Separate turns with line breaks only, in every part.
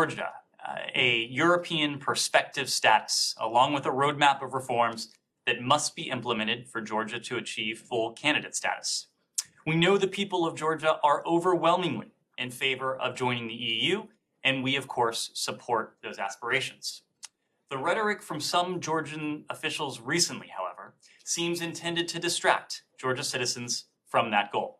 Georgia a European perspective status, along with a roadmap of reforms that must be implemented for Georgia to achieve full candidate status. We know the people of Georgia are overwhelmingly in favor of joining the EU, and we, of course, support those aspirations. The rhetoric from some Georgian officials recently, however, seems intended to distract Georgia citizens from that goal.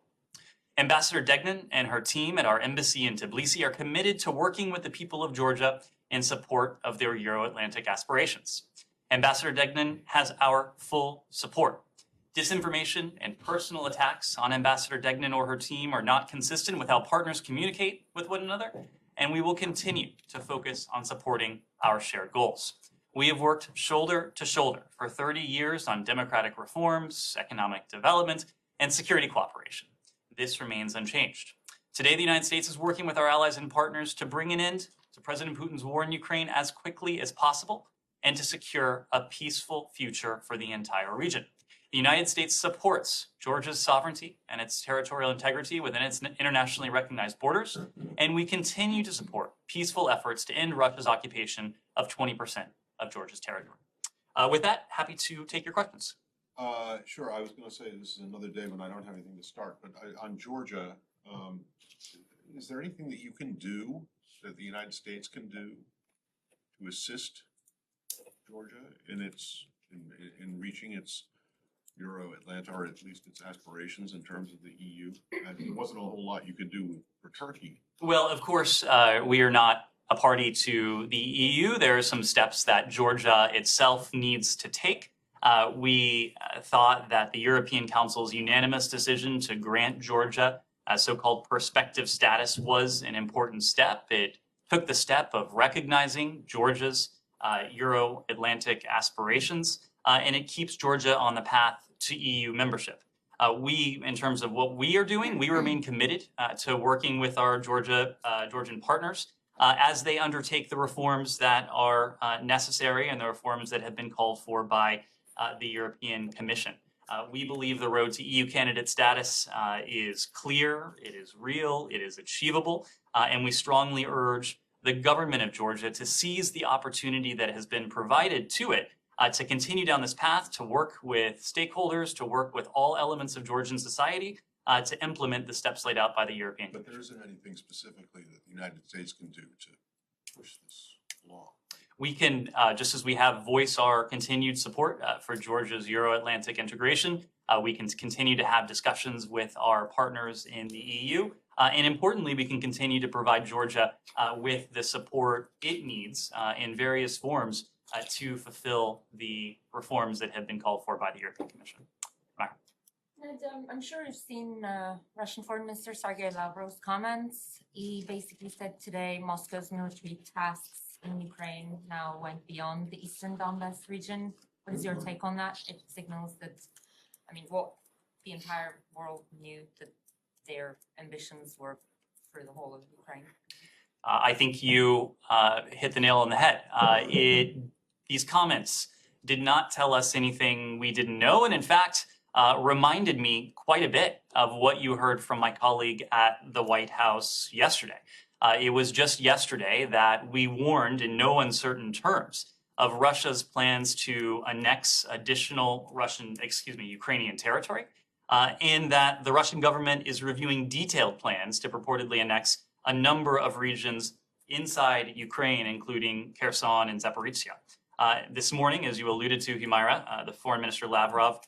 Ambassador Degnan and her team at our embassy in Tbilisi are committed to working with the people of Georgia in support of their Euro-Atlantic aspirations. Ambassador Degnan has our full support. Disinformation and personal attacks on Ambassador Degnan or her team are not consistent with how partners communicate with one another, and we will continue to focus on supporting our shared goals. We have worked shoulder to shoulder for 30 years on democratic reforms, economic development, and security cooperation. This remains unchanged. Today, the United States is working with our allies and partners to bring an end to President Putin's war in Ukraine as quickly as possible and to secure a peaceful future for the entire region. The United States supports Georgia's sovereignty and its territorial integrity within its internationally recognized borders, and we continue to support peaceful efforts to end Russia's occupation of 20% of Georgia's territory. With that, happy to take your questions.
Sure. I was going to say this is another day when I don't have anything to start, but on Georgia, is there anything that you can do, that the United States can do, to assist Georgia in reaching its Euro-Atlantic, or at least its aspirations in terms of the EU? There wasn't a whole lot you could do for Turkey.
Well, of course, we are not a party to the EU. There are some steps that Georgia itself needs to take. We thought that the European Council's unanimous decision to grant Georgia a so-called prospective status was an important step. It took the step of recognizing Georgia's Euro-Atlantic aspirations, and it keeps Georgia on the path to EU membership. We, in terms of what we are doing, we remain committed to working with our Georgian partners as they undertake the reforms that are necessary and the reforms that have been called for by the European Commission. We believe the road to EU candidate status is clear, it is real, it is achievable, and we strongly urge the government of Georgia to seize the opportunity that has been provided to it to continue down this path, to work with stakeholders, to work with all elements of Georgian society to implement the steps laid out by the European Commission.
But there isn't anything specifically that the United States can do to push this along.
We can, just as we have voiced our continued support for Georgia's Euro-Atlantic integration, we can continue to have discussions with our partners in the EU. And importantly, we can continue to provide Georgia with the support it needs in various forms to fulfill the reforms that have been called for by the European Commission.
Ned, I'm sure you've seen Russian Foreign Minister Sergei Lavrov's comments. He basically said today Moscow's military tasks in Ukraine now went beyond the eastern Donbass region. What is your take on that? It signals that, what the entire world knew that their ambitions were for the whole of Ukraine.
I think you hit the nail on the head. These comments did not tell us anything we didn't know, and in fact, reminded me quite a bit of what you heard from my colleague at the White House yesterday. It was just yesterday that we warned in no uncertain terms of Russia's plans to annex additional Ukrainian territory, and that the Russian government is reviewing detailed plans to purportedly annex a number of regions inside Ukraine, including Kherson and Zaporizhia. This morning, as you alluded to, Humaira, the Foreign Minister Lavrov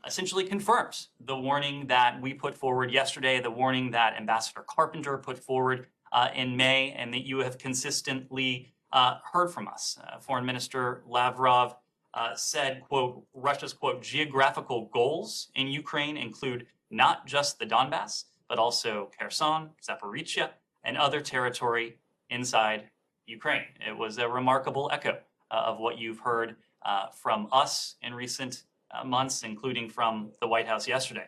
essentially confirms the warning that we put forward yesterday, the warning that Ambassador Carpenter put forward in May, and that you have consistently heard from us. Foreign Minister Lavrov said, quote, Russia's, quote, geographical goals in Ukraine include not just the Donbass, but also Kherson, Zaporizhia, and other territory inside Ukraine. It was a remarkable echo of what you've heard from us in recent months, including from the White House yesterday.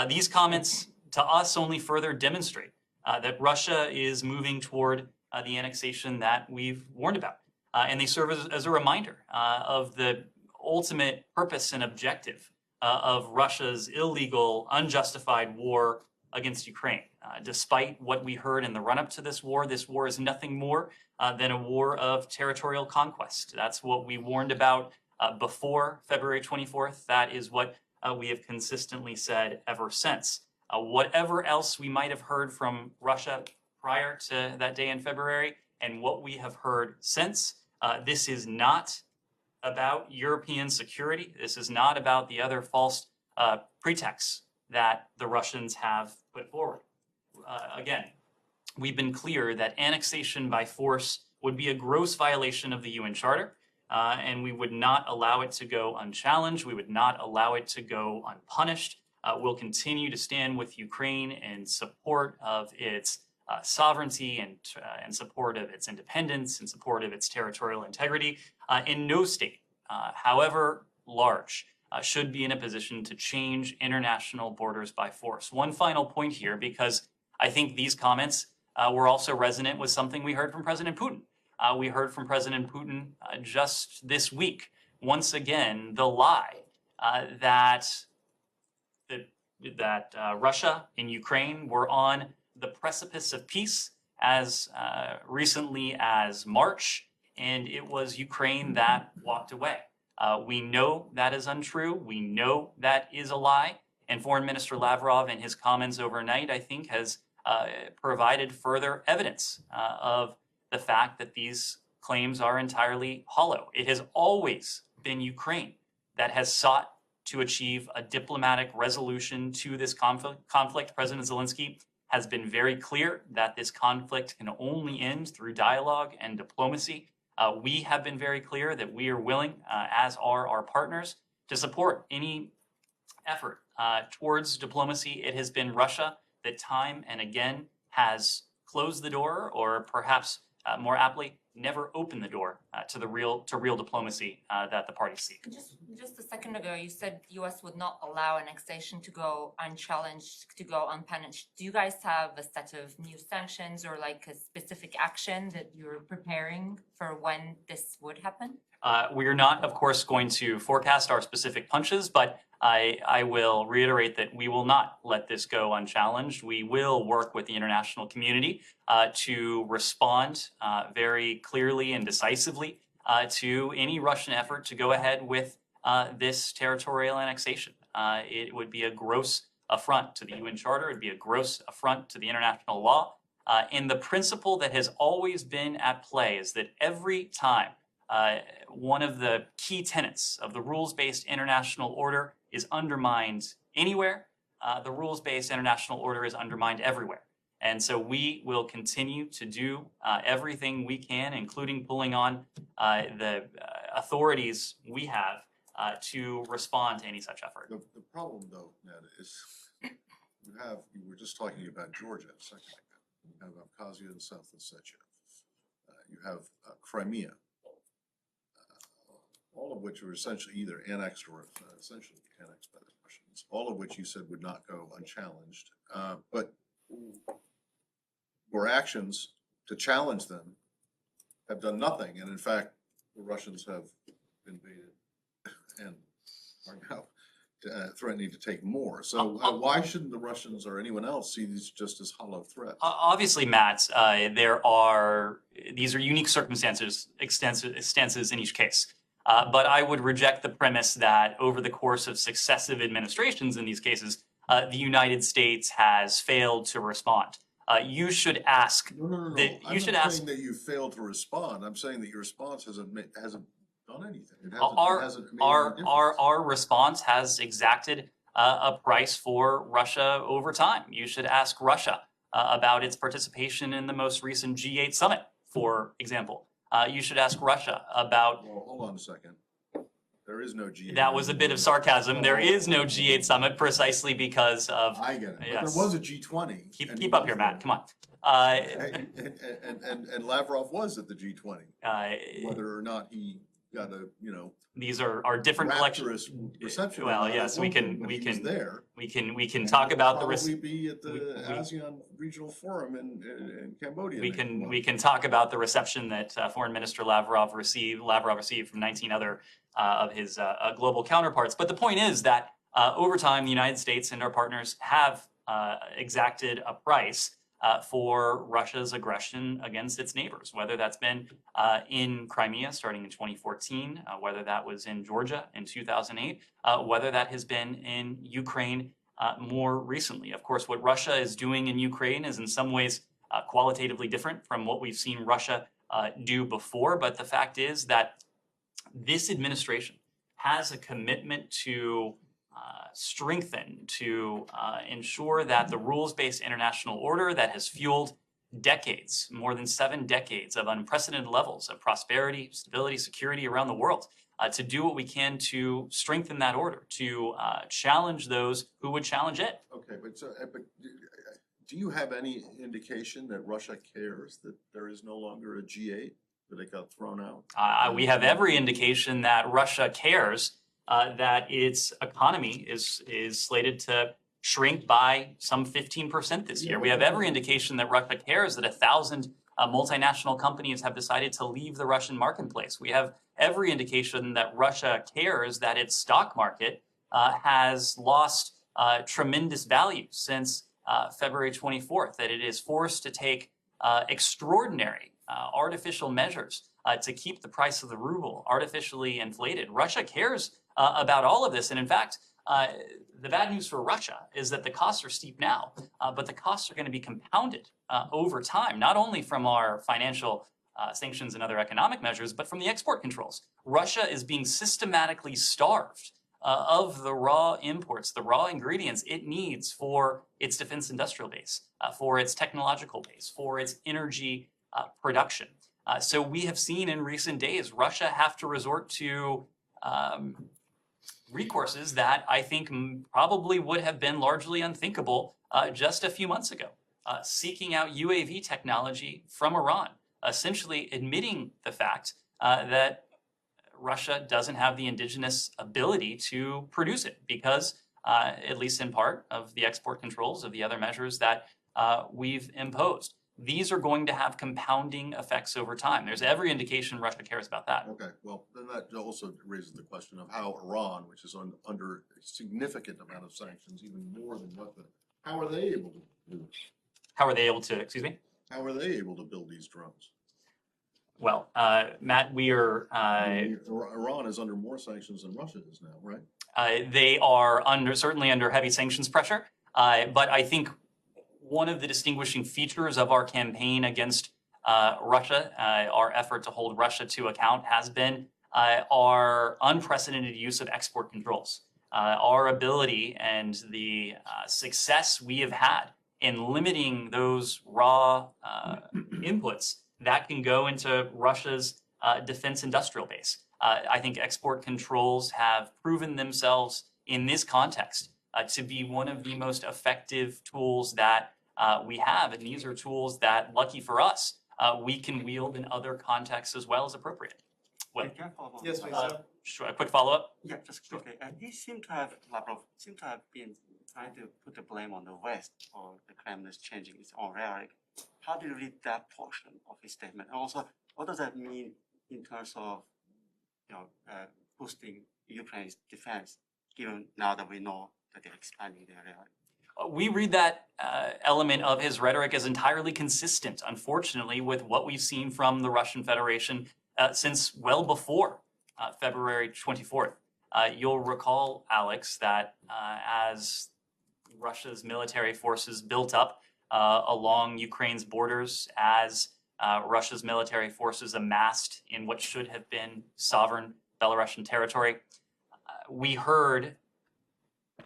These comments to us only further demonstrate that Russia is moving toward the annexation that we've warned about. And they serve as a reminder of the ultimate purpose and objective of Russia's illegal, unjustified war against Ukraine. Despite what we heard in the run-up to this war is nothing more than a war of territorial conquest. That's what we warned about before February 24th. That is what we have consistently said ever since. Whatever else we might have heard from Russia prior to that day in February and what we have heard since, this is not about European security. This is not about the other false pretexts that the Russians have put forward. Again, we've been clear that annexation by force would be a gross violation of the UN Charter, and we would not allow it to go unchallenged. We would not allow it to go unpunished. We'll continue to stand with Ukraine in support of its sovereignty and support of its independence, in support of its territorial integrity. In no state, however large, should be in a position to change international borders by force. One final point here, because I think these comments were also resonant with something we heard from President Putin. We heard from President Putin just this week, once again, the lie that Russia and Ukraine were on the precipice of peace as recently as March, and it was Ukraine that walked away. We know that is untrue. We know that is a lie. And Foreign Minister Lavrov, in his comments overnight, I think, has provided further evidence of the fact that these claims are entirely hollow. It has always been Ukraine that has sought to achieve a diplomatic resolution to this conflict. President Zelensky has been very clear that this conflict can only end through dialogue and diplomacy. We have been very clear that we are willing, as are our partners, to support any effort towards diplomacy. It has been Russia that time and again has closed the door, or perhaps more aptly, never opened the door to real diplomacy that the parties seek.
Just a second ago, you said the U.S. would not allow annexation to go unchallenged, to go unpunished. Do you guys have a set of new sanctions or like a specific action that you're preparing for when this would happen?
We are not, of course, going to forecast our specific punches, but I will reiterate that we will not let this go unchallenged. We will work with the international community to respond very clearly and decisively to any Russian effort to go ahead with this territorial annexation. It would be a gross affront to the UN Charter. It would be a gross affront to the international law. And the principle that has always been at play is that every time one of the key tenets of the rules-based international order is undermined anywhere, the rules-based international order is undermined everywhere. And so we will continue to do everything we can, including pulling on the authorities we have to respond to any such effort.
The problem, though, Ned, is you were just talking about Georgia a second ago. You have Abkhazia and South Ossetia. You have Crimea, all of which were essentially either annexed or essentially annexed by the Russians, all of which you said would not go unchallenged. But your actions to challenge them have done nothing. And in fact, the Russians have invaded and are now threatening to take more. So why shouldn't the Russians or anyone else see these just as hollow threats?
Obviously, Matt, these are unique circumstances in each case. But I would reject the premise that over the course of successive administrations in these cases, the United States has failed to respond. You should ask.
No. I'm not saying that you failed to respond. I'm saying that your response hasn't done anything. It hasn't made any difference.
Our response has exacted a price for Russia over time. You should ask Russia about its participation in the most recent G8 summit, for example. You should ask Russia about.
Well, hold on a second. There is no G8.
That was a bit of sarcasm. There is no G8 summit precisely because of.
I get it. But
yes.
there was a G20.
Keep up here, Matt. Come on.
And Lavrov was at the G20. Whether or not he got a
these are different collections.
Reception.
Well, yes, we can
there.
We can talk about the
probably be at the ASEAN Regional Forum in Cambodia.
We can talk about the reception that Foreign Minister Lavrov received from 19 other of his global counterparts. But the point is that over time, the United States and our partners have exacted a price for Russia's aggression against its neighbors, whether that's been in Crimea starting in 2014, whether that was in Georgia in 2008, whether that has been in Ukraine more recently. Of course, what Russia is doing in Ukraine is in some ways qualitatively different from what we've seen Russia do before, but the fact is that this administration has a commitment to strengthen, to ensure that the rules-based international order that has fueled decades, more than 7 decades of unprecedented levels of prosperity, stability, security around the world, to do what we can to strengthen that order, to challenge those who would challenge it.
Okay, but do you have any indication that Russia cares that there is no longer a G8, that it got thrown out?
We have every indication that Russia cares that its economy is slated to shrink by some 15% this year. We have every indication that Russia cares that 1,000 multinational companies have decided to leave the Russian marketplace. We have every indication that Russia cares that its stock market has lost tremendous value since February 24th, that it is forced to take extraordinary artificial measures to keep the price of the ruble artificially inflated. Russia cares about all of this. And in fact, the bad news for Russia is that the costs are steep now, but the costs are going to be compounded over time, not only from our financial sanctions and other economic measures, but from the export controls. Russia is being systematically starved of the raw imports, the raw ingredients it needs for its defense industrial base, for its technological base, for its energy production. So we have seen in recent days Russia have to resort to recourses that I think probably would have been largely unthinkable just a few months ago, seeking out UAV technology from Iran, essentially admitting the fact that Russia doesn't have the indigenous ability to produce it because, at least in part, of the export controls, of the other measures that we've imposed. These are going to have compounding effects over time. There's every indication Russia cares about that.
Okay, well, then that also raises the question of how Iran, which is under a significant amount of sanctions, even more than Russia, how are they able to do this?
How are they able to, excuse me?
How are they able to build these drones?
Well, Matt, we are...
Iran is under more sanctions than Russia is now, right?
They are certainly under heavy sanctions pressure, but I think one of the distinguishing features of our campaign against Russia, our effort to hold Russia to account, has been our unprecedented use of export controls. Our ability and the success we have had in limiting those raw inputs that can go into Russia's defense industrial base. I think export controls have proven themselves in this context to be one of the most effective tools that we have. And these are tools that, lucky for us, we can wield in other contexts as well as appropriate. Well,
Yes, please.
sure, a quick follow-up.
Yeah, just quickly. He seemed to have been trying to put the blame on the West for the Kremlin's changing its own rhetoric. How do you read that portion of his statement? And also, what does that mean in terms of, boosting Ukraine's defense, given now that we know that they're expanding their rhetoric?
We read that element of his rhetoric as entirely consistent, unfortunately, with what we've seen from the Russian Federation since well before February 24th. You'll recall, Alex, that as Russia's military forces built up along Ukraine's borders, as Russia's military forces amassed in what should have been sovereign Belarusian territory, we heard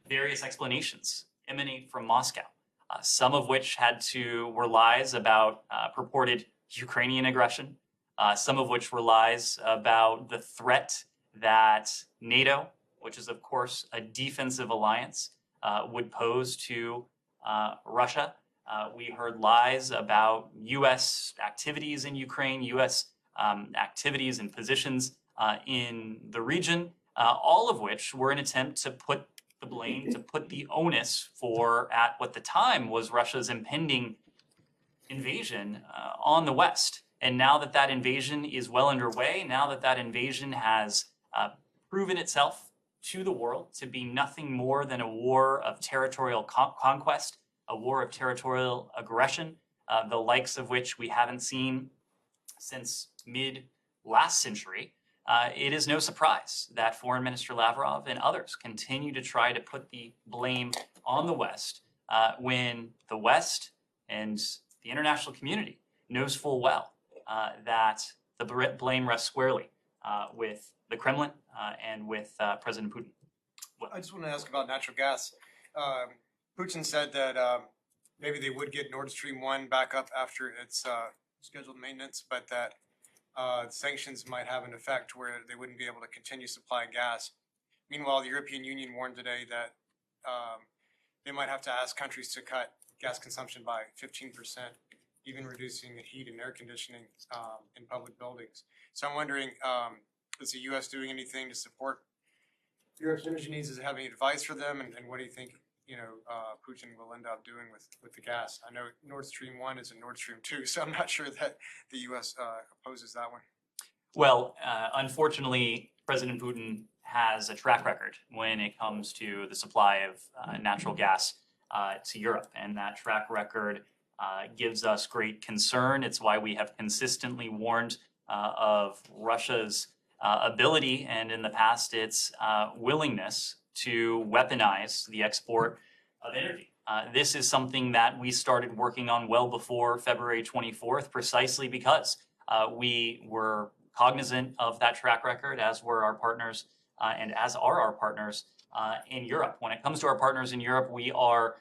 various explanations emanate from Moscow, some of which were lies about purported Ukrainian aggression, some of which were lies about the threat that NATO, which is of course a defensive alliance, would pose to Russia. We heard lies about U.S. activities in Ukraine, U.S. Activities and positions in the region, all of which were an attempt to put the blame, to put the onus at what the time was Russia's impending invasion on the West. And now that that invasion is well underway, now that that invasion has proven itself to the world to be nothing more than a war of territorial conquest, a war of territorial aggression, the likes of which we haven't seen since mid last century, it is no surprise that Foreign Minister Lavrov and others continue to try to put the blame on the West when the West and the international community knows full well that the blame rests squarely with the Kremlin and with President Putin.
I just want to ask about natural gas. Putin said that maybe they would get Nord Stream 1 back up after its scheduled maintenance, but that sanctions might have an effect where they wouldn't be able to continue supplying gas. Meanwhile, the European Union warned today that they might have to ask countries to cut gas consumption by 15%, even reducing the heat and air conditioning in public buildings. So I'm wondering, is the U.S. doing anything to support Europe's energy needs? Does it have any advice for them? And what do you think, Putin will end up doing with the gas? I know Nord Stream 1 is in Nord Stream 2, so I'm not sure that the U.S. opposes that one.
Well, unfortunately, President Putin has a track record when it comes to the supply of natural gas to Europe, and that track record gives us great concern. It's why we have consistently warned of Russia's ability, and in the past, its willingness to weaponize the export of energy. This is something that we started working on well before February 24th, precisely because we were cognizant of that track record, as were our partners and as are our partners in Europe. When it comes to our partners in Europe, we are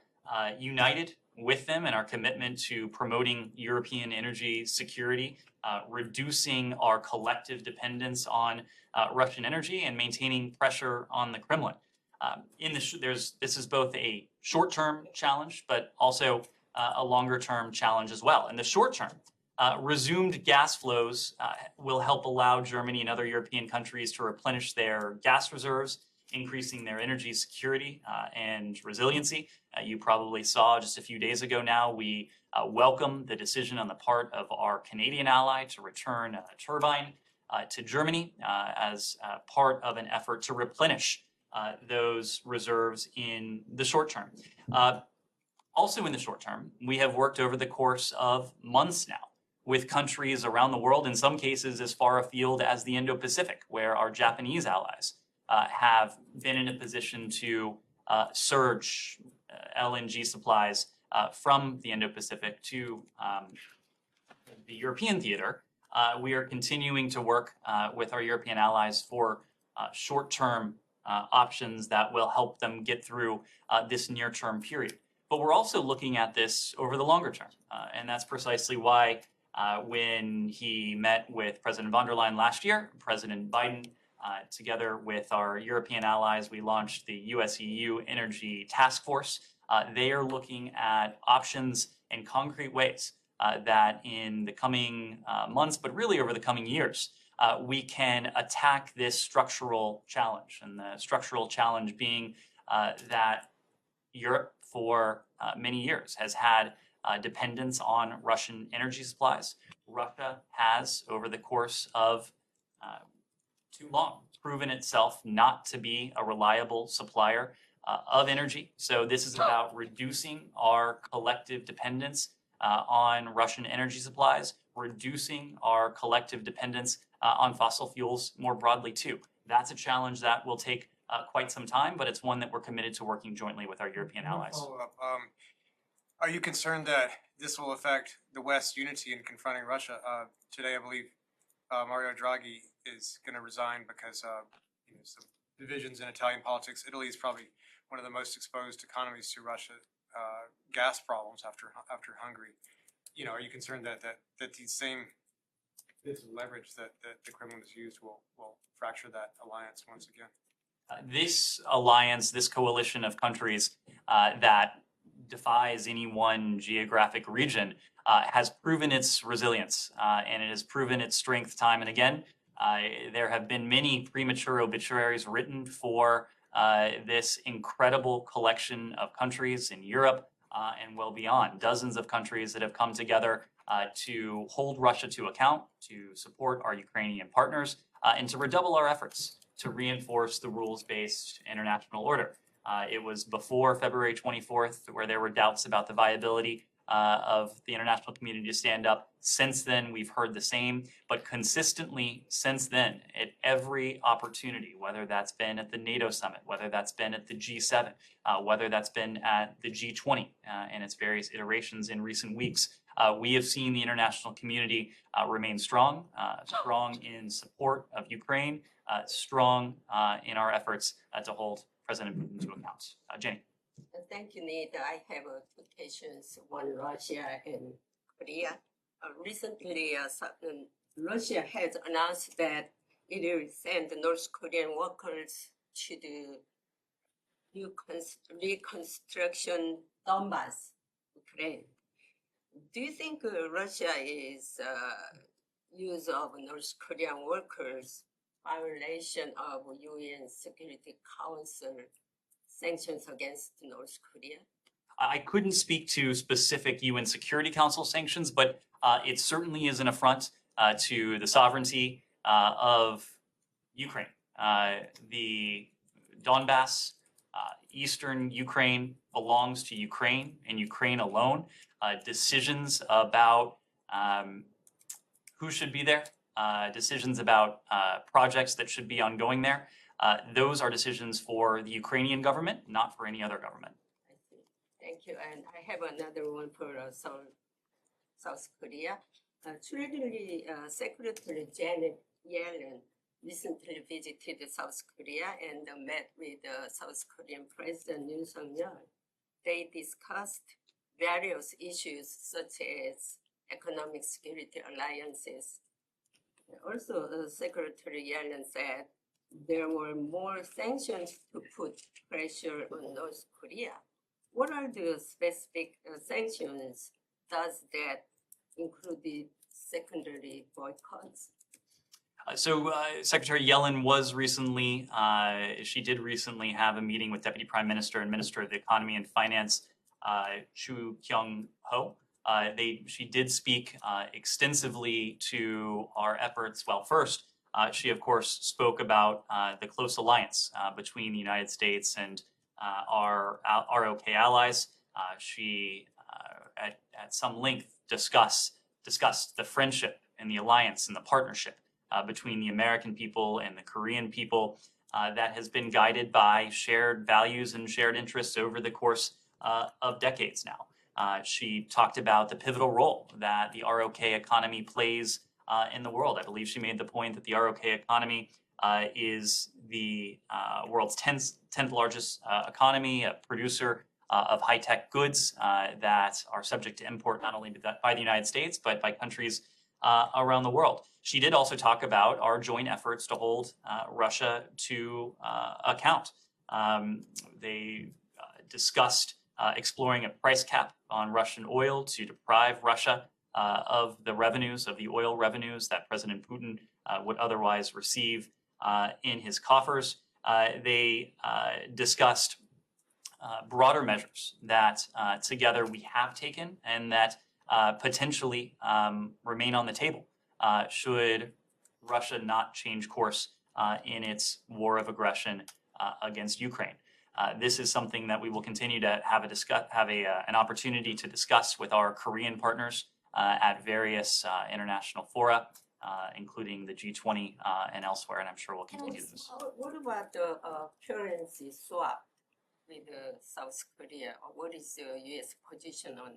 united with them in our commitment to promoting European energy security, reducing our collective dependence on Russian energy, and maintaining pressure on the Kremlin. This is both a short-term challenge, but also a longer-term challenge as well. In the short term, resumed gas flows will help allow Germany and other European countries to replenish their gas reserves, increasing their energy security and resiliency. You probably saw just a few days ago now, we welcome the decision on the part of our Canadian ally to return a turbine to Germany as part of an effort to replenish those reserves in the short term. Also in the short term, we have worked over the course of months now with countries around the world, in some cases as far afield as the Indo-Pacific, where our Japanese allies have been in a position to surge LNG supplies from the Indo-Pacific to the European theater. We are continuing to work with our European allies for short-term options that will help them get through this near-term period. But we're also looking at this over the longer term, and that's precisely why when he met with President von der Leyen last year, President Biden, together with our European allies, we launched the US-EU Energy Task Force. They are looking at options in concrete ways that in the coming months, but really over the coming years, we can attack this structural challenge. And the structural challenge being that Europe for many years has had dependence on Russian energy supplies. Russia has, over the course of too long, proven itself not to be a reliable supplier of energy. So this is about reducing our collective dependence on Russian energy supplies, reducing our collective dependence on fossil fuels more broadly too. That's a challenge that will take quite some time, but it's one that we're committed to working jointly with our European allies.
Follow-up. Are you concerned that this will affect the West's unity in confronting Russia? Today, I believe Mario Draghi is going to resign because some divisions in Italian politics. Italy is probably one of the most exposed economies to Russia gas problems after Hungary. Are you concerned that these same bits of leverage that the Kremlin has used will fracture that alliance once again?
This alliance, this coalition of countries that defies any one geographic region has proven its resilience and it has proven its strength time and again. There have been many premature obituaries written for this incredible collection of countries in Europe and well beyond. Dozens of countries that have come together to hold Russia to account, to support our Ukrainian partners, and to redouble our efforts to reinforce the rules-based international order. It was before February 24th where there were doubts about the viability of the international community to stand up. Since then, we've heard the same, but consistently since then, at every opportunity, whether that's been at the NATO summit, whether that's been at the G7, whether that's been at the G20 and its various iterations in recent weeks, we have seen the international community remain strong, strong in support of Ukraine, strong in our efforts to hold President Putin to account. Jenny.
Thank you, Ned. I have two questions, one Russia and Korea. Recently, Russia has announced that it will send North Korean workers to the reconstruction Donbass, Ukraine. Do you think Russia is use of North Korean workers violation of UN Security Council sanctions against North Korea?
I couldn't speak to specific UN Security Council sanctions, but it certainly is an affront to the sovereignty of Ukraine. The Donbass, eastern Ukraine belongs to Ukraine and Ukraine alone. Decisions about who should be there, decisions about projects that should be ongoing there, those are decisions for the Ukrainian government, not for any other government.
I see. Thank you. And I have another one for South Korea. Treasury Secretary Janet Yellen recently visited South Korea and met with South Korean President Yoon Suk-yeol. They discussed various issues such as economic security alliances. Also, Secretary Yellen said there were more sanctions to put pressure on North Korea. What are the specific sanctions? Does that include the secondary boycotts?
So Secretary Yellen was recently, she did recently have a meeting with Deputy Prime Minister and Minister of the Economy and Finance, Chu Kyung-ho. She did speak extensively to our efforts. Well, first, she of course spoke about the close alliance between the United States and our ROK allies. She at some length discussed the friendship and the alliance and the partnership between the American people and the Korean people that has been guided by shared values and shared interests over the course of decades now. She talked about the pivotal role that the ROK economy plays in the world. I believe she made the point that the ROK economy is the world's 10th largest economy, a producer of high-tech goods that are subject to import not only by the United States, but by countries around the world. She did also talk about our joint efforts to hold Russia to account. They discussed exploring a price cap on Russian oil to deprive Russia of the revenues, of the oil revenues that President Putin would otherwise receive in his coffers. They discussed broader measures that together we have taken and that potentially remain on the table should Russia not change course in its war of aggression against Ukraine. This is something that we will continue to have an opportunity to discuss with our Korean partners at various international fora, including the G20 and elsewhere, and I'm sure we'll continue this.
What about the currency swap with South Korea? What is the U.S. position on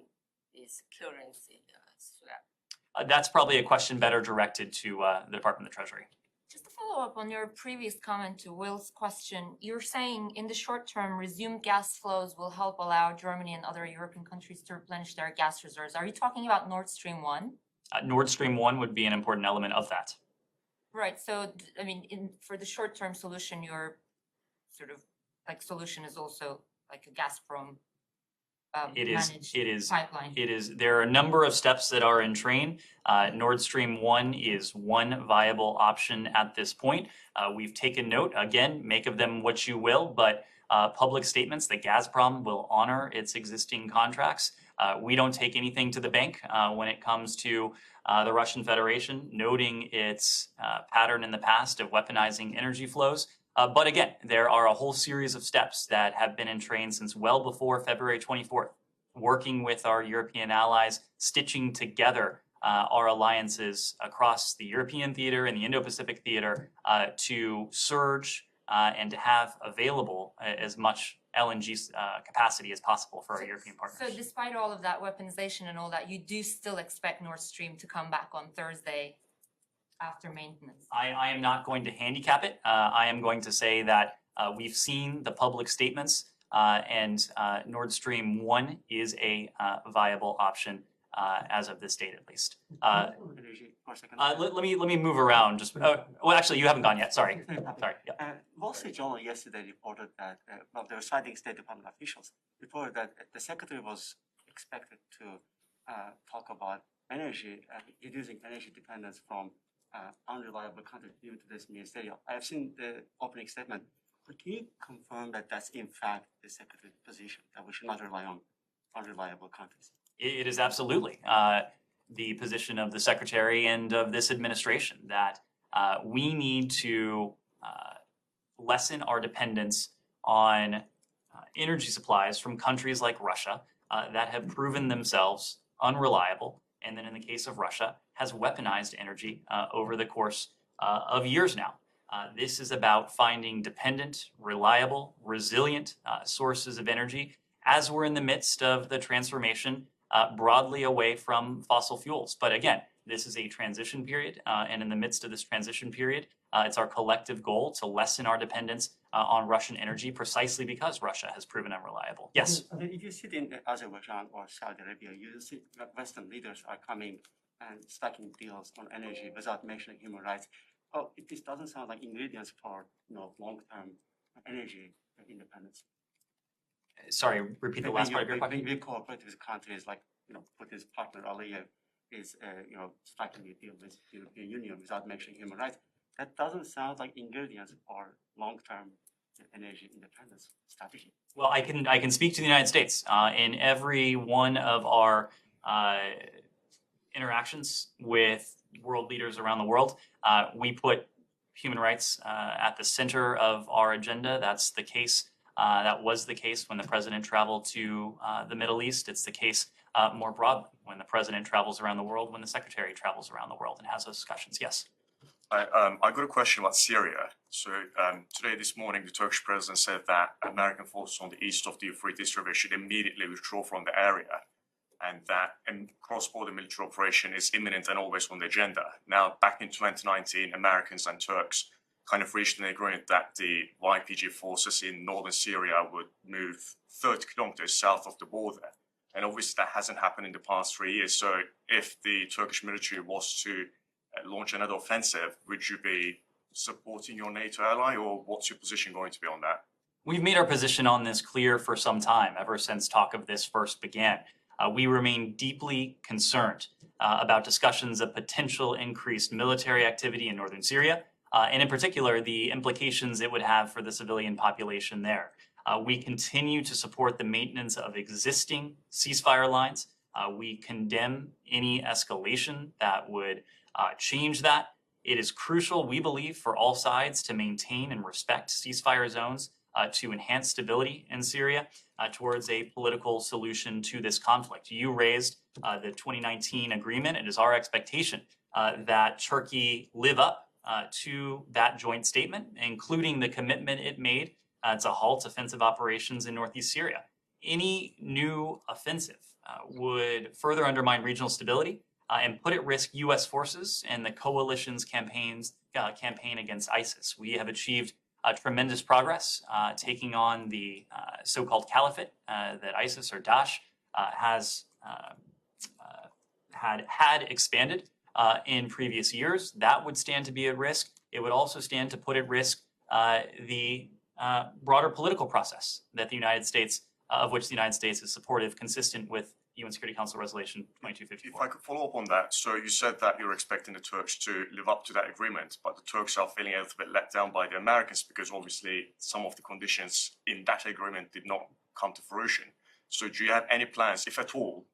this currency swap?
That's probably a question better directed to the Department of the Treasury.
Just to follow up on your previous comment to Will's question, you're saying in the short term, resumed gas flows will help allow Germany and other European countries to replenish their gas reserves. Are you talking about Nord Stream 1?
Nord Stream 1 would be an important element of that.
Right. So, I mean, for the short term solution, your sort of like solution is also like a Gazprom managed pipeline.
There are a number of steps that are in train. Nord Stream 1 is one viable option at this point. We've taken note, again, make of them what you will, but public statements that Gazprom will honor its existing contracts. We don't take anything to the bank when it comes to the Russian Federation, noting its pattern in the past of weaponizing energy flows. But again, there are a whole series of steps that have been in train since well before February 24th, working with our European allies, stitching together our alliances across the European theater and the Indo-Pacific theater to surge and to have available as much LNG capacity as possible for our European partners.
So despite all of that weaponization and all that, you do still expect Nord Stream to come back on Thursday after maintenance?
I am not going to handicap it. I am going to say that we've seen the public statements and Nord Stream 1 is a viable option as of this date at least.
Energy for a second.
Let me move around. Just well, actually, you haven't gone yet. Sorry. Sorry. Yeah.
Wall Street Journal yesterday reported that, well, they were citing State Department officials, reported that the secretary was expected to talk about energy, reducing energy dependence from unreliable countries due to this ministerial. I have seen the opening statement, but can you confirm that that's in fact the secretary's position, that we should not rely on unreliable countries?
It is absolutely the position of the secretary and of this administration that we need to lessen our dependence on energy supplies from countries like Russia that have proven themselves unreliable, and then in the case of Russia, has weaponized energy over the course of years now. This is about finding dependent, reliable, resilient sources of energy as we're in the midst of the transformation broadly away from fossil fuels. But again, this is a transition period, and in the midst of this transition period, it's our collective goal to lessen our dependence on Russian energy precisely because Russia has proven unreliable. Yes?
If you sit in Azerbaijan or Saudi Arabia, you see that Western leaders are coming and striking deals on energy without mentioning human rights. Oh, this doesn't sound like ingredients for long-term energy independence.
Sorry, repeat the last part of your question.
We cooperate with countries like Putin's partner Aliyev is striking a deal with the European Union without mentioning human rights. That doesn't sound like ingredients for long-term energy independence strategy.
Well, I can speak to the United States. In every one of our interactions with world leaders around the world, we put human rights at the center of our agenda. That's the case. That was the case when the president traveled to the Middle East. It's the case more broadly when the president travels around the world, when the secretary travels around the world and has those discussions. Yes.
I got a question about Syria. So today, this morning, the Turkish president said that American forces on the east of the Euphrates River should immediately withdraw from the area, and that a cross-border military operation is imminent and always on the agenda. Now, back in 2019, Americans and Turks kind of reached an agreement that the YPG forces in northern Syria would move 30 kilometers south of the border. And obviously, that hasn't happened in the past 3 years. So if the Turkish military was to launch another offensive, would you be supporting your NATO ally, or what's your position going to be on that?
We've made our position on this clear for some time, ever since talk of this first began. We remain deeply concerned about discussions of potential increased military activity in northern Syria, and in particular, the implications it would have for the civilian population there. We continue to support the maintenance of existing ceasefire lines. We condemn any escalation that would change that. It is crucial, we believe, for all sides to maintain and respect ceasefire zones to enhance stability in Syria towards a political solution to this conflict. You raised the 2019 agreement. It is our expectation that Turkey live up to that joint statement, including the commitment it made to halt offensive operations in northeast Syria. Any new offensive would further undermine regional stability and put at risk U.S. forces and the coalition's campaign against ISIS. We have achieved tremendous progress taking on the so-called caliphate that ISIS or Daesh has had expanded in previous years. That would stand to be at risk. It would also stand to put at risk the broader political process that the United States, of which the United States is supportive, consistent with UN Security Council Resolution 2254.
If I could follow up on that. So you said that you're expecting the Turks to live up to that agreement, but the Turks are feeling a little bit let down by the Americans because obviously some of the conditions in that agreement did not come to fruition. So do you have any plans, if at all,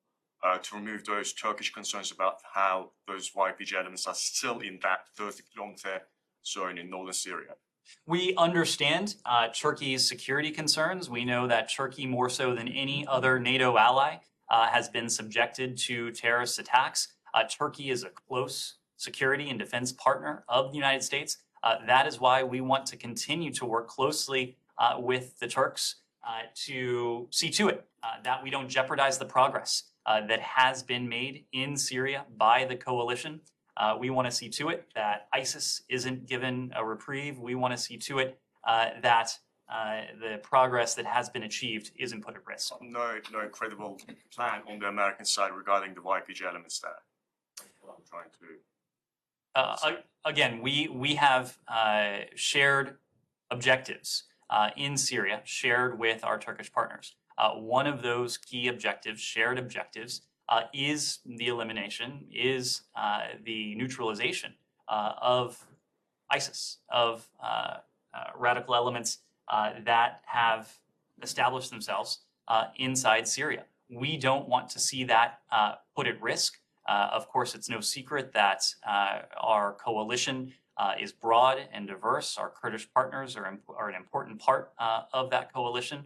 to remove those Turkish concerns about how those YPG elements are still in that 30-kilometer zone in northern Syria?
We understand Turkey's security concerns. We know that Turkey, more so than any other NATO ally, has been subjected to terrorist attacks. Turkey is a close security and defense partner of the United States. That is why we want to continue to work closely with the Turks to see to it that we don't jeopardize the progress that has been made in Syria by the coalition. We want to see to it that ISIS isn't given a reprieve. We want to see to it that the progress that has been achieved isn't put at risk.
No credible plan on the American side regarding the YPG elements there. What I'm trying to.
Again, we have shared objectives in Syria, shared with our Turkish partners. One of those key objectives, shared objectives, is the elimination, is the neutralization of ISIS, of radical elements that have established themselves inside Syria. We don't want to see that put at risk. Of course, it's no secret that our coalition is broad and diverse. Our Kurdish partners are an important part of that coalition.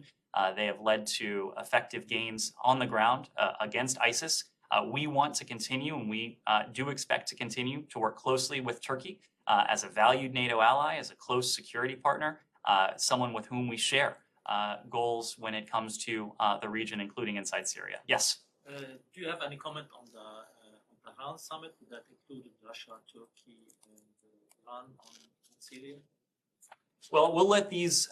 They have led to effective gains on the ground against ISIS. We want to continue, and we do expect to continue to work closely with Turkey as a valued NATO ally, as a close security partner, someone with whom we share goals when it comes to the region, including inside Syria. Yes?
Do you have any comment on the Iran summit that included Russia, Turkey, and Iran on Syria?
Well, we'll let these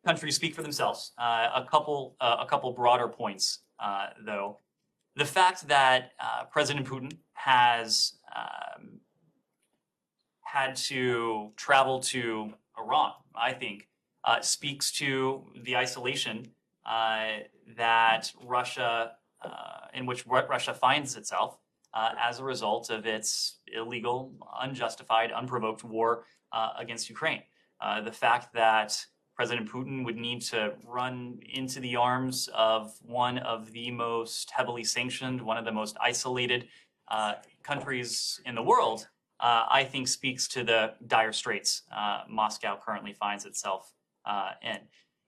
countries speak for themselves. A couple broader points, though. The fact that President Putin has had to travel to Iran, I think, speaks to the isolation that Russia, in which Russia finds itself as a result of its illegal, unjustified, unprovoked war against Ukraine. The fact that President Putin would need to run into the arms of one of the most heavily sanctioned, one of the most isolated countries in the world, I think speaks to the dire straits Moscow currently finds itself in.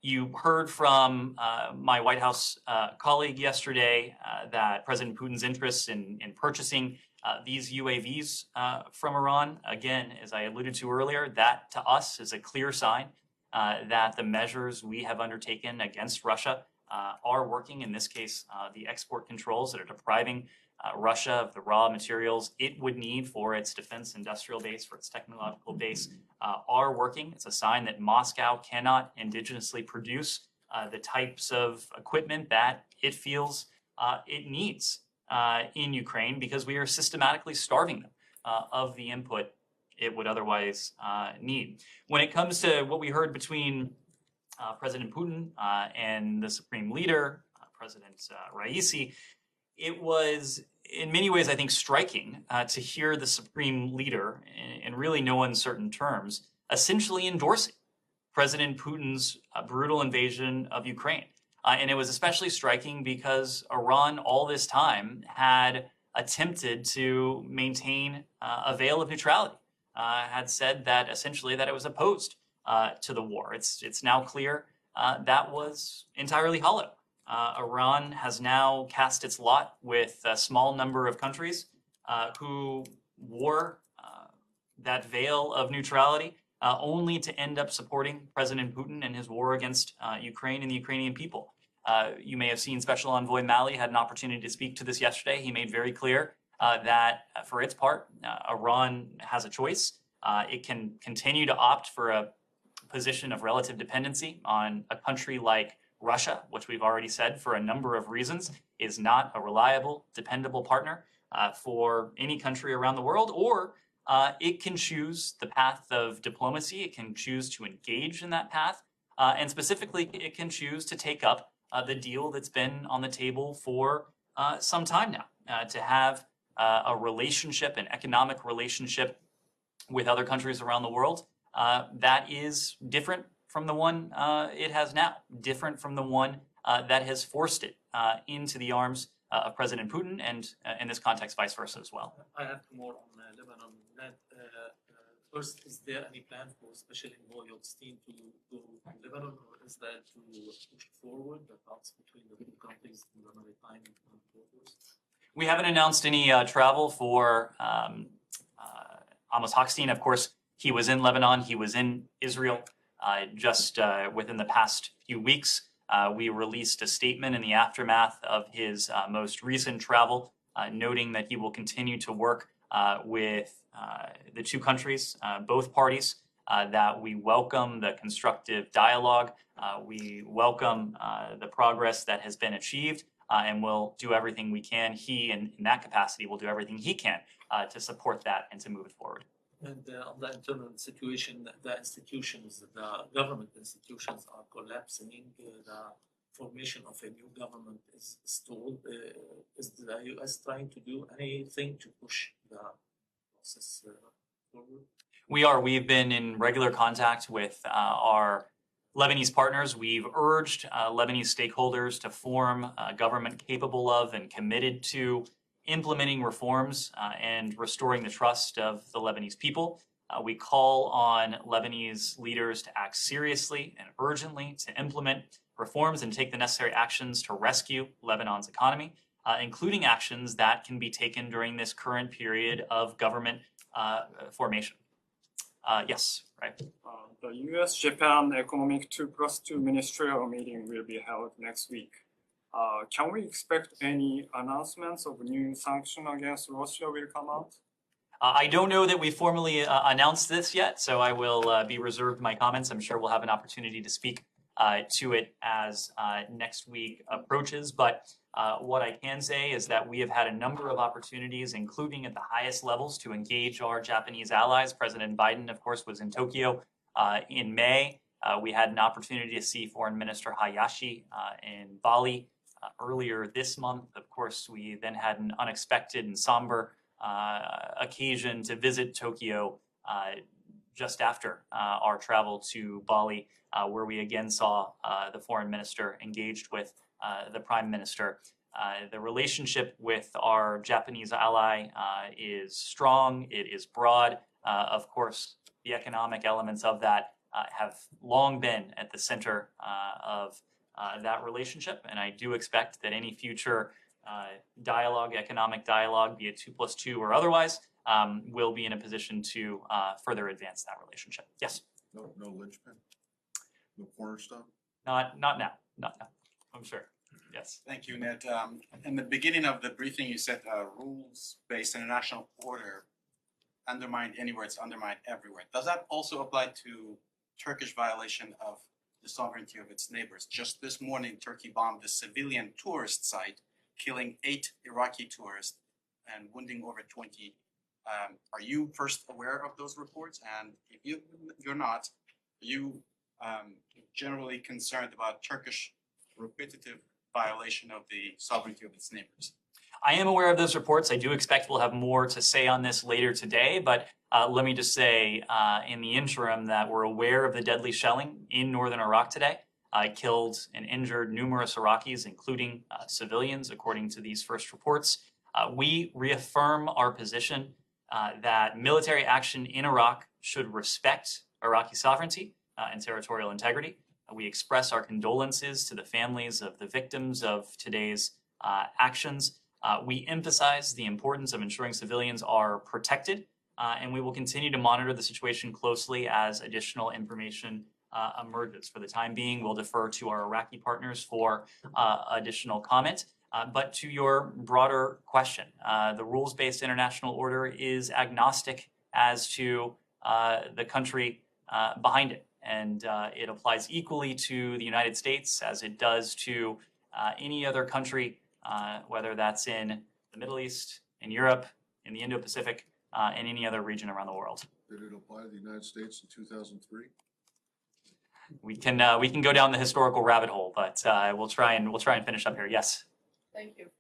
You heard from my White House colleague yesterday that President Putin's interests in purchasing these UAVs from Iran, again, as I alluded to earlier, that to us is a clear sign that the measures we have undertaken against Russia are working. In this case, the export controls that are depriving Russia of the raw materials it would need for its defense industrial base, for its technological base, are working. It's a sign that Moscow cannot indigenously produce the types of equipment that it feels it needs in Ukraine, because we are systematically starving them of the input it would otherwise need. When it comes to what we heard between President Putin and the Supreme Leader, President Raisi, it was in many ways, I think, striking to hear the Supreme Leader, in really no uncertain terms, essentially endorsing President Putin's brutal invasion of Ukraine. And it was especially striking because Iran all this time had attempted to maintain a veil of neutrality, had said that essentially that it was opposed to the war. It's now clear that was entirely hollow. Iran has now cast its lot with a small number of countries who wore that veil of neutrality only to end up supporting President Putin and his war against Ukraine and the Ukrainian people. You may have seen Special Envoy Malley had an opportunity to speak to this yesterday. He made very clear that for its part, Iran has a choice. It can continue to opt for a position of relative dependency on a country like Russia, which we've already said for a number of reasons is not a reliable, dependable partner for any country around the world, or it can choose the path of diplomacy. It can choose to engage in that path, and specifically, it can choose to take up the deal that's been on the table for some time now, to have a relationship, an economic relationship with other countries around the world that is different from the one it has now, different from the one that has forced it into the arms of President Putin, and in this context, vice versa as well.
I have more on Lebanon. First, is there any plan for Special Envoy Goldstein to go to Lebanon, or is that to push forward the talks between the two countries in the maritime borders?
We haven't announced any travel for Amos Hochstein. Of course, he was in Lebanon. He was in Israel just within the past few weeks. We released a statement in the aftermath of his most recent travel, noting that he will continue to work with the two countries, both parties, that we welcome the constructive dialogue. We welcome the progress that has been achieved, and we'll do everything we can. He, in that capacity, will do everything he can to support that and to move it forward.
And on the internal situation, the institutions, the government institutions are collapsing. The formation of a new government is stalled. Is the U.S. trying to do anything to push the process forward?
We are. We've been in regular contact with our Lebanese partners. We've urged Lebanese stakeholders to form a government capable of and committed to implementing reforms and restoring the trust of the Lebanese people. We call on Lebanese leaders to act seriously and urgently to implement reforms and take the necessary actions to rescue Lebanon's economy, including actions that can be taken during this current period of government formation. Yes, right.
The U.S.-Japan Economic 2+2 ministerial meeting will be held next week. Can we expect any announcements of new sanction against Russia will come out?
I don't know that we formally announced this yet, so I will be reserved my comments. I'm sure we'll have an opportunity to speak to it as next week approaches. But what I can say is that we have had a number of opportunities, including at the highest levels, to engage our Japanese allies. President Biden, of course, was in Tokyo in May. We had an opportunity to see Foreign Minister Hayashi in Bali earlier this month. Of course, we then had an unexpected and somber occasion to visit Tokyo just after our travel to Bali, where we again saw the foreign minister engaged with the prime minister. The relationship with our Japanese ally is strong, it is broad. Of course, the economic elements of that have long been at the center of that relationship, and I do expect that any future dialogue, economic dialogue, be it 2+2 or otherwise, will be in a position to further advance that relationship. Yes.
No linchpin? No cornerstone?
Not now. I'm sure. Yes.
Thank you, Ned. In the beginning of the briefing, you said rules-based international order undermined anywhere, it's undermined everywhere. Does that also apply to Turkish violation of the sovereignty of its neighbors? Just this morning, Turkey bombed a civilian tourist site, killing 8 Iraqi tourists and wounding over 20. Are you first aware of those reports? And if you're not, are you generally concerned about Turkish repetitive violation of the sovereignty of its neighbors?
I am aware of those reports. I do expect we'll have more to say on this later today, but let me just say in the interim that we're aware of the deadly shelling in northern Iraq today. Killed and injured numerous Iraqis, including civilians, according to these first reports. We reaffirm our position that military action in Iraq should respect Iraqi sovereignty and territorial integrity. We express our condolences to the families of the victims of today's actions. We emphasize the importance of ensuring civilians are protected, and we will continue to monitor the situation closely as additional information emerges. For the time being, we'll defer to our Iraqi partners for additional comment. But to your broader question, the rules-based international order is agnostic as to the country behind it. And it applies equally to the United States as it does to any other country, whether that's in the Middle East, in Europe, in the Indo-Pacific, and any other region around the world.
Did it apply to the United States in 2003?
We can go down the historical rabbit hole, but we'll try and finish up here. Yes.
Thank you.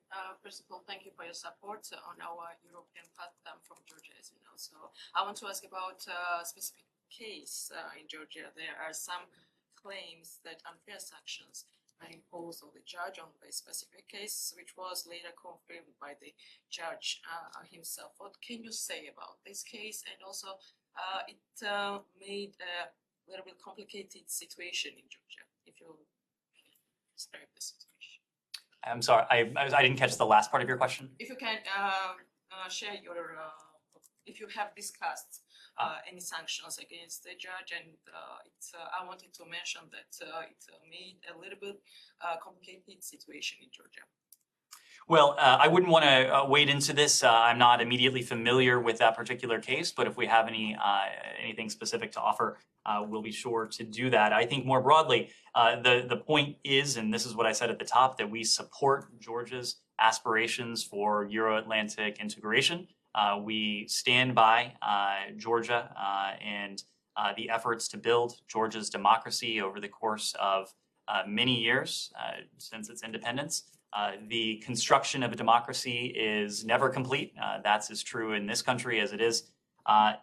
First of all, thank you for your support on our European platform from Georgia, as you know. So I want to ask about a specific case in Georgia. There are some claims that unfair sanctions are imposed on the judge on a specific case, which was later confirmed by the judge himself. What can you say about this case? And also, it made a little bit complicated situation in Georgia. If you describe the situation,
I'm sorry, I didn't catch the last part of your question.
if you can share your if you have discussed any sanctions against the judge, and I wanted to mention that it made a little bit complicated situation in Georgia.
Well, I wouldn't want to wade into this. I'm not immediately familiar with that particular case, but if we have anything specific to offer, we'll be sure to do that. I think more broadly, the point is, and this is what I said at the top, that we support Georgia's aspirations for Euro-Atlantic integration. We stand by Georgia and the efforts to build Georgia's democracy over the course of many years since its independence. The construction of a democracy is never complete. That's as true in this country as it is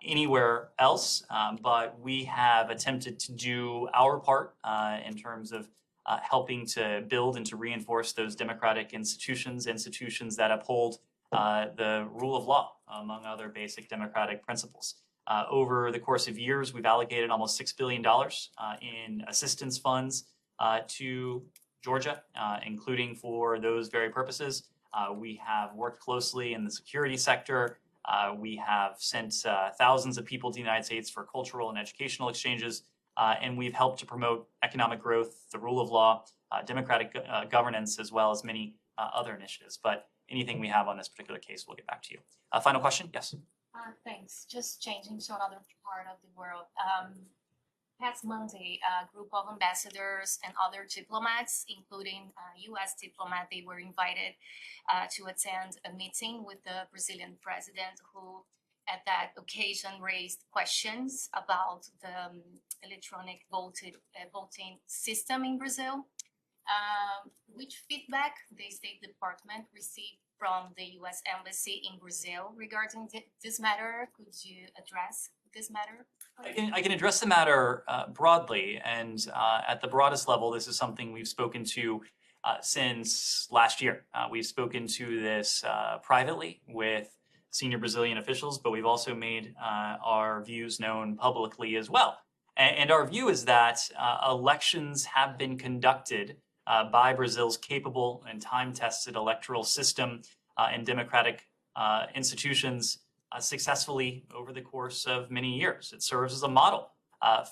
anywhere else. But we have attempted to do our part in terms of helping to build and to reinforce those democratic institutions that uphold the rule of law, among other basic democratic principles. Over the course of years, we've allocated almost $6 billion in assistance funds to Georgia, including for those very purposes. We have worked closely in the security sector. We have sent thousands of people to the United States for cultural and educational exchanges, and we've helped to promote economic growth, the rule of law, democratic governance, as well as many other initiatives. But anything we have on this particular case, we'll get back to you. Final question? Yes.
Thanks. Just changing to another part of the world. Past Monday, a group of ambassadors and other diplomats, including U.S. diplomat, they were invited to attend a meeting with the Brazilian president, who at that occasion raised questions about the electronic voting system in Brazil. Which feedback the State Department received from the U.S. Embassy in Brazil regarding this matter? Could you address this matter?
I can address the matter broadly, and at the broadest level, this is something we've spoken to since last year. We've spoken to this privately with senior Brazilian officials, but we've also made our views known publicly as well. And our view is that elections have been conducted by Brazil's capable and time-tested electoral system and democratic institutions successfully over the course of many years. It serves as a model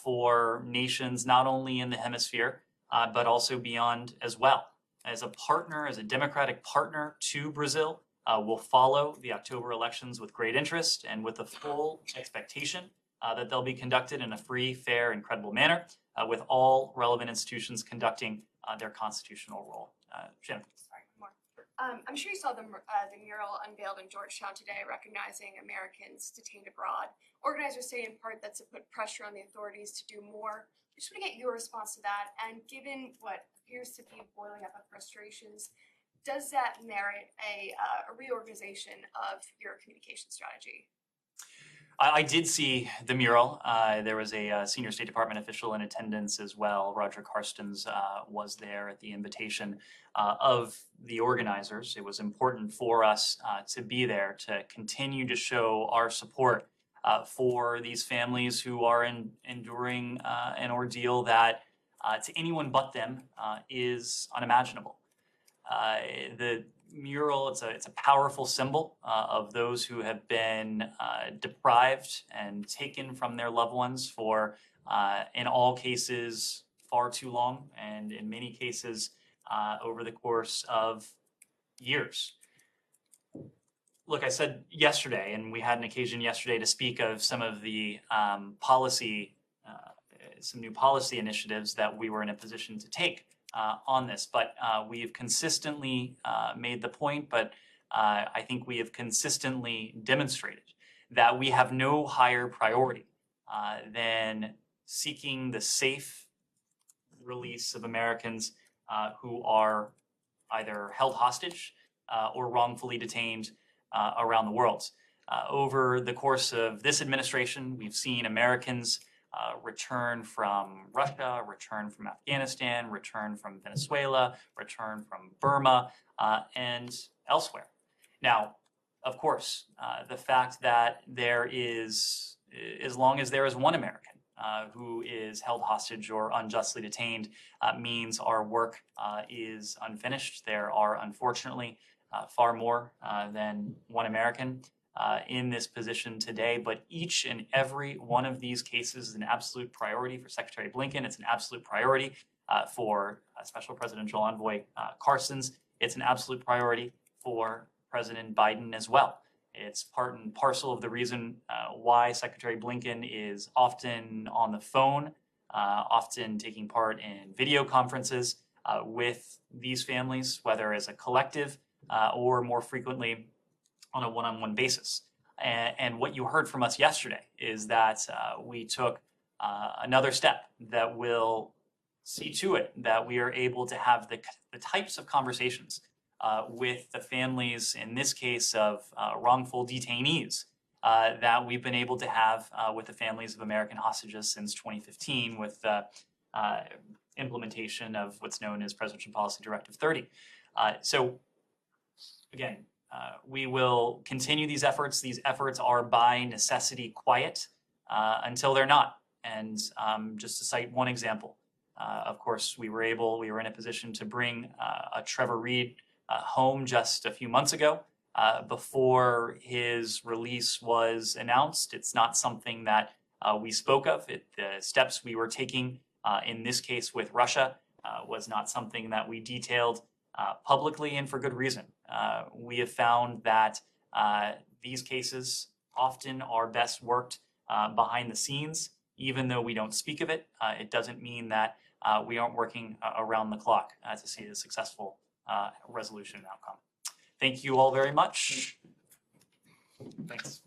for nations not only in the hemisphere, but also beyond as well. As a partner, as a democratic partner to Brazil, we'll follow the October elections with great interest and with the full expectation that they'll be conducted in a free, fair, and credible manner, with all relevant institutions conducting their constitutional role. Jim.
I'm sure you saw the mural unveiled in Georgetown today recognizing Americans detained abroad. Organizers say in part that's to put pressure on the authorities to do more. I just want to get your response to that. And given what appears to be boiling up of frustrations, does that merit a reorganization of your communication strategy?
I did see the mural. There was a senior State Department official in attendance as well. Roger Carstens was there at the invitation of the organizers. It was important for us to be there to continue to show our support for these families who are enduring an ordeal that to anyone but them is unimaginable. The mural, it's a powerful symbol of those who have been deprived and taken from their loved ones for, in all cases, far too long, and in many cases, over the course of years. Look, I said yesterday, and we had an occasion yesterday to speak of some of the some new policy initiatives that we were in a position to take on this, but we have consistently made the point, but I think we have consistently demonstrated that we have no higher priority than seeking the safe release of Americans who are either held hostage or wrongfully detained around the world. Over the course of this administration, we've seen Americans return from Russia, return from Afghanistan, return from Venezuela, return from Burma, and elsewhere. Now, of course, the fact that there is as long as there is one American who is held hostage or unjustly detained, means our work is unfinished. There are unfortunately far more than one American in this position today, but each and every one of these cases is an absolute priority for Secretary Blinken. It's an absolute priority for Special Presidential Envoy Carson's. It's an absolute priority for President Biden as well. It's part and parcel of the reason why Secretary Blinken is often on the phone, often taking part in video conferences with these families, whether as a collective or more frequently on a one-on-one basis. And what you heard from us yesterday is that we took another step that will see to it that we are able to have the types of conversations with the families, in this case of wrongful detainees, that we've been able to have with the families of American hostages since 2015 with the implementation of what's known as Presidential Policy Directive 30. So again, we will continue these efforts. These efforts are by necessity quiet until they're not. And just to cite one example, of course, we were in a position to bring a Trevor Reed home just a few months ago before his release was announced. It's not something that we spoke of. The steps we were taking in this case with Russia was not something that we detailed publicly, and for good reason. We have found that these cases often are best worked behind the scenes. Even though we don't speak of it, it doesn't mean that we aren't working around the clock to see a successful resolution and outcome. Thank you all very much. Thanks.